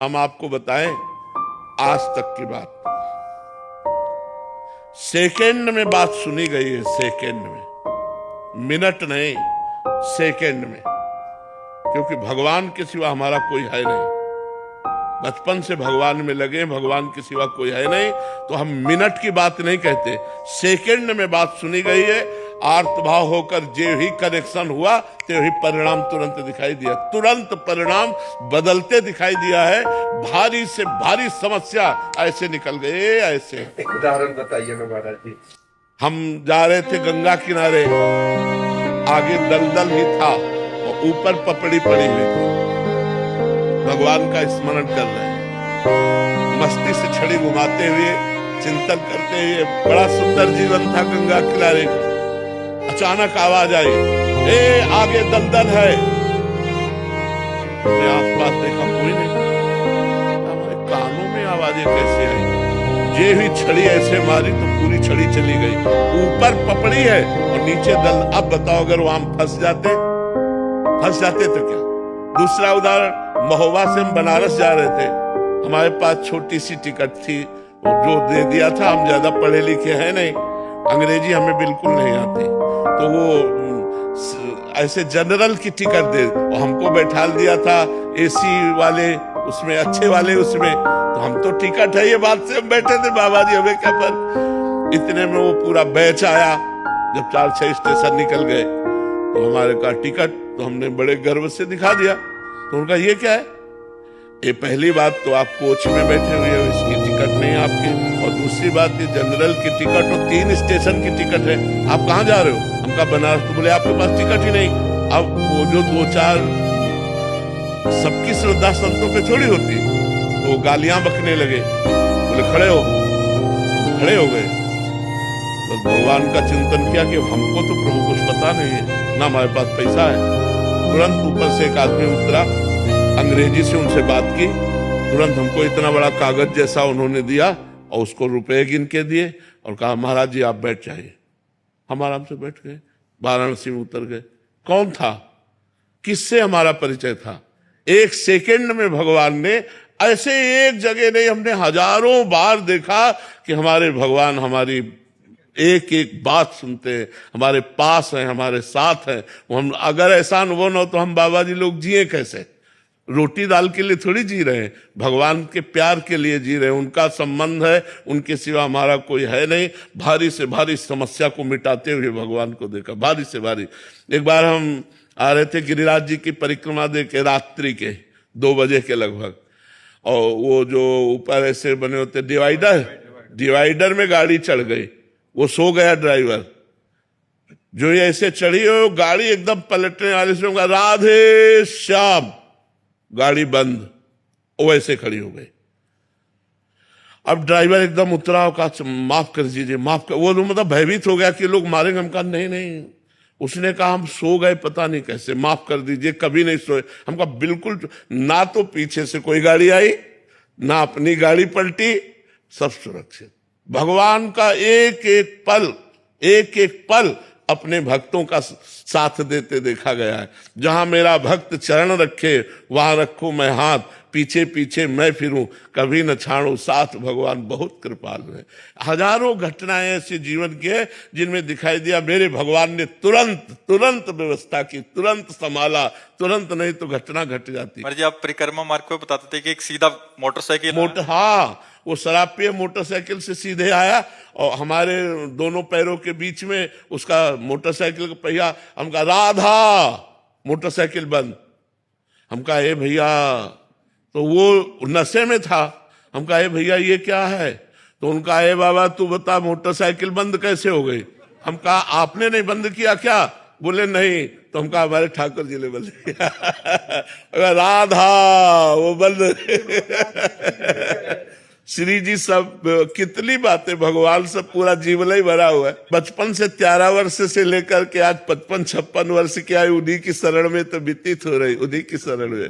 हम आपको बताएं आज तक की बात। सेकंड में बात सुनी गई है, सेकंड में, मिनट नहीं, सेकंड में। क्योंकि भगवान के सिवा हमारा कोई है नहीं। बचपन से भगवान में लगे, भगवान के सिवा कोई है नहीं, तो हम मिनट की बात नहीं कहते, सेकंड में बात सुनी गई है। आर्तभाव होकर जो ही कनेक्शन हुआ तो ही परिणाम तुरंत दिखाई दिया, तुरंत परिणाम बदलते दिखाई दिया है। भारी से भारी समस्या ऐसे निकल गए, ऐसे। एक उदाहरण बताइए ना महाराज जी। हम जा रहे थे गंगा किनारे, आगे दलदल ही था और ऊपर पपड़ी पड़ी हुई थी। भगवान का स्मरण कर रहे हैं, मस्ती से छड़ी घुमाते हुए, चिंतन करते हुए। बड़ा सुंदर जीवन था गंगा किनारे। अचानक आवाज आई, ए आगे दलदल है। मैं आसपास देखा, कोई नहीं। हमारे कानों में आवाजें कैसे आई? जे ही छड़ी ऐसे मारी तो पूरी छड़ी चली गई। ऊपर पपड़ी है और नीचे दल। अब बताओ, अगर वहां फंस जाते तो क्या? दूसरा उदाहरण, महोबा से हम बनारस जा रहे थे। हमारे पास छोटी सी टिकट थी, जो दे दिया था। हम ज्यादा पढ़े लिखे हैं नहीं, अंग्रेजी हमें बिल्कुल नहीं आती, तो वो ऐसे जनरल की टिकट दे और हमको बैठा दिया था एसी वाले उसमें, अच्छे वाले उसमें। तो हम तो टिकट है, ये बात से हम बैठे थे, बाबा जी हमें क्या फर्क। इतने में वो पूरा बैच आया। जब 4-6 स्टेशन निकल गए तो हमारे का टिकट, तो हमने बड़े गर्व से दिखा दिया। तो उनका ये क्या है? ये पहली बात तो आप कोच में बैठे हुए हो, इसकी टिकट नहीं आपकी। और दूसरी बात, ये जनरल की टिकट और 3 स्टेशन की टिकट है। आप कहाँ जा रहे हो? हमका बनारस। तो बोले आपके पास टिकट ही नहीं। अब वो जो 2-4 सबकी श्रद्धा संतों पे थोड़ी होती, तो गालियां बकने लगे। बोले खड़े हो गए। तो भगवान का चिंतन किया कि हमको तो प्रभु कुछ पता नहीं है, ना हमारे पास पैसा है। तुरंत ऊपर से एक आदमी उतरा, अंग्रेजी से उनसे बात की। तुरंत हमको इतना बड़ा कागज जैसा उन्होंने दिया और उसको रुपए गिन के दिए और कहा महाराज जी आप बैठ जाइए। हम आराम से बैठ गए, वाराणसी में उतर गए। कौन था? किससे हमारा परिचय था? एक सेकंड में भगवान ने, ऐसे एक जगह नहीं, हमने हजारों बार देखा कि हमारे भगवान हमारी एक एक बात सुनते हैं, हमारे पास हैं, हमारे साथ हैं। हम अगर ऐसा अनुभव न हो तो हम बाबा जी लोग जिए कैसे? रोटी दाल के लिए थोड़ी जी रहे हैं, भगवान के प्यार के लिए जी रहे हैं। उनका संबंध है, उनके सिवा हमारा कोई है नहीं। भारी से भारी समस्या को मिटाते हुए भगवान को देखा, भारी से भारी। एक बार हम आ रहे थे गिरिराज जी की परिक्रमा दे के, रात्रि के 2 बजे के लगभग, और वो जो ऊपर ऐसे बने होते डिवाइडर में गाड़ी चढ़ गई। वो सो गया ड्राइवर, जो ये ऐसे चढ़ी हो गाड़ी एकदम पलटने वाले से, राधे श्याम, गाड़ी बंद, वो ऐसे खड़ी हो गई। अब ड्राइवर एकदम उतरा और कहा माफ कर दीजिए, माफ कर। वो मतलब भयभीत हो गया कि लोग मारेंगे। हम कहा नहीं। उसने कहा हम सो गए, पता नहीं कैसे, माफ कर दीजिए, कभी नहीं सोए। हम कहा बिल्कुल ना। तो पीछे से कोई गाड़ी आई, ना अपनी गाड़ी पलटी, सब सुरक्षित। भगवान का एक एक पल अपने भक्तों का साथ देते देखा गया है। जहां मेरा भक्त चरण रखे वहां रखूं मैं हाथ, पीछे पीछे मैं फिरूं, कभी न छाड़ू साथ, भगवान बहुत कृपालु है। हजारों घटनाएं ऐसे जीवन की है जिनमें दिखाई दिया मेरे भगवान ने तुरंत व्यवस्था की, तुरंत संभाला। तुरंत नहीं तो घटना घट जाती। जी आप परिक्रमा मार्ग को बताते थे कि एक सीधा मोटरसाइकिल, हाँ, वो शराब पिए मोटरसाइकिल से सीधे आया और हमारे दोनों पैरों के बीच में उसका मोटरसाइकिल का पहिया। हम कहा राधा, मोटरसाइकिल बंद। हम कहा ए भैया, तो वो नशे में था। हम कहा ए भैया ये क्या है? तो उनका ए बाबा तू बता मोटरसाइकिल बंद कैसे हो गई? हम कहा आपने नहीं बंद किया क्या? बोले नहीं। तो हम कहा हमारे ठाकुर जी ने बंद किया। राधा वो बंद। श्री जी सब कितनी बातें, भगवान से पूरा जीवन ही भरा हुआ है। बचपन से 13 वर्ष से लेकर के आज 55-56 वर्ष की आयु उन्हीं की शरण में तो व्यतीत हो रही, उन्हीं की शरण में।